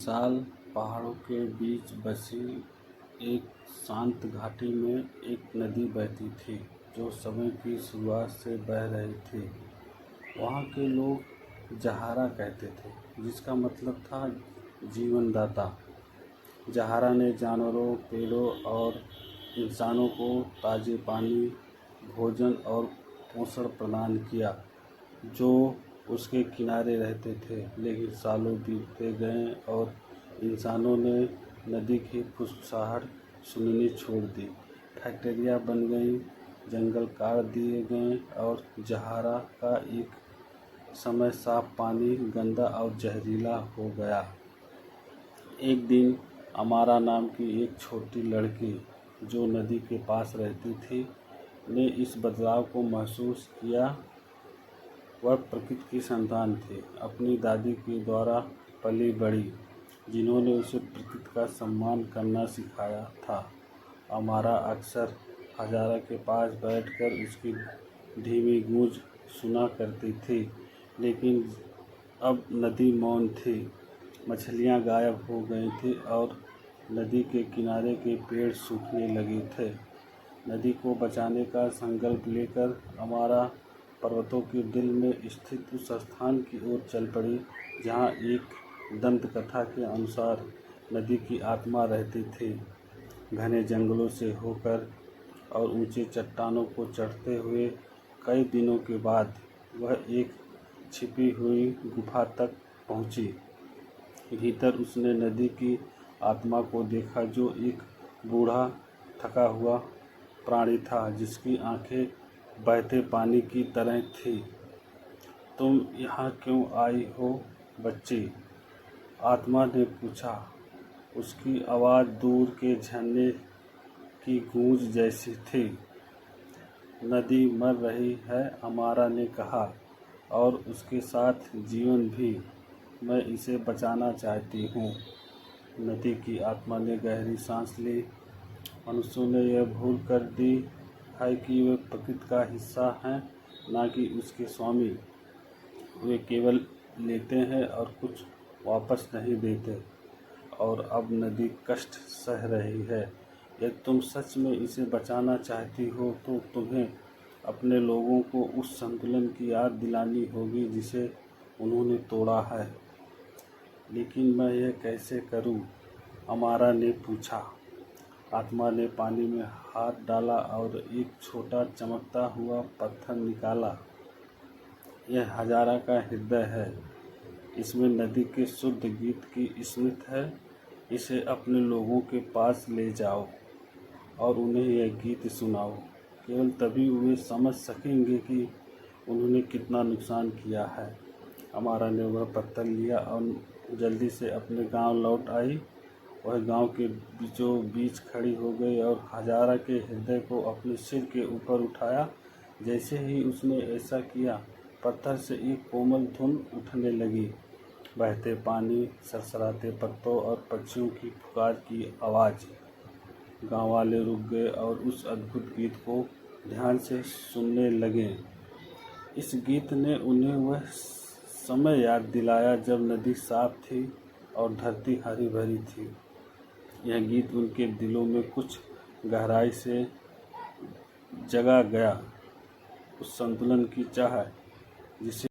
विशाल पहाड़ों के बीच बसी एक शांत घाटी में एक नदी बहती थी जो समय की शुरुआत से बह रही थी। वहाँ के लोग जहारा कहते थे, जिसका मतलब था जीवनदाता। जहारा ने जानवरों, पेड़ों और इंसानों को ताज़े पानी, भोजन और पोषण प्रदान किया जो उसके किनारे रहते थे। लेकिन सालों बीतते गए और इंसानों ने नदी की फुसफुसाहट सुननी छोड़ दी। फैक्ट्रियाँ बन गईं, जंगल काट दिए गए और जहारा का एक समय साफ पानी गंदा और जहरीला हो गया। एक दिन अमारा नाम की एक छोटी लड़की जो नदी के पास रहती थी ने इस बदलाव को महसूस किया। वह प्रकृति की संतान थी, अपनी दादी के द्वारा पली बड़ी, जिन्होंने उसे प्रकृति का सम्मान करना सिखाया था। अमारा अक्सर हजारा के पास बैठकर उसकी धीमी गूंज सुना करती थी, लेकिन अब नदी मौन थी। मछलियाँ गायब हो गई थी और नदी के किनारे के पेड़ सूखने लगे थे। नदी को बचाने का संकल्प लेकर अमारा पर्वतों के दिल में स्थित उस स्थान की ओर चल पड़ी जहाँ एक दंत कथा के अनुसार नदी की आत्मा रहती थी। घने जंगलों से होकर और ऊंचे चट्टानों को चढ़ते हुए कई दिनों के बाद वह एक छिपी हुई गुफा तक पहुंची। भीतर उसने नदी की आत्मा को देखा, जो एक बूढ़ा थका हुआ प्राणी था जिसकी आंखें बहते पानी की तरह थी। तुम यहाँ क्यों आई हो बच्ची? आत्मा ने पूछा। उसकी आवाज़ दूर के झरने की गूंज जैसी थी। नदी मर रही है, अमारा ने कहा, और उसके साथ जीवन भी। मैं इसे बचाना चाहती हूँ। नदी की आत्मा ने गहरी सांस ली। मनुष्यों ने यह भूल कर दी है कि वे प्रकृति का हिस्सा हैं, ना कि उसके स्वामी। वे केवल लेते हैं और कुछ वापस नहीं देते। और अब नदी कष्ट सह रही है। यदि तुम सच में इसे बचाना चाहती हो तो तुम्हें अपने लोगों को उस संतुलन की याद दिलानी होगी जिसे उन्होंने तोड़ा है। लेकिन मैं यह कैसे करूं? अमारा ने पूछा। आत्मा ने पानी में हाथ डाला और एक छोटा चमकता हुआ पत्थर निकाला। यह हजारा का हृदय है। इसमें नदी के शुद्ध गीत की स्मृति है। इसे अपने लोगों के पास ले जाओ और उन्हें यह गीत सुनाओ। केवल तभी वे समझ सकेंगे कि उन्होंने कितना नुकसान किया है। अमारा ने वह पत्थर लिया और जल्दी से अपने गांव लौट आई। वह गांव के बीचों बीच खड़ी हो गई और हजारा के हृदय को अपने सिर के ऊपर उठाया। जैसे ही उसने ऐसा किया, पत्थर से एक कोमल धुन उठने लगी। बहते पानी, सरसराते पत्तों और पक्षियों की पुकार की आवाज़। गांव वाले रुक गए और उस अद्भुत गीत को ध्यान से सुनने लगे। इस गीत ने उन्हें वह समय याद दिलाया जब नदी साफ थी और धरती हरी भरी थी। यह गीत उनके दिलों में कुछ गहराई से जगा गया, उस संतुलन की चाह जिसे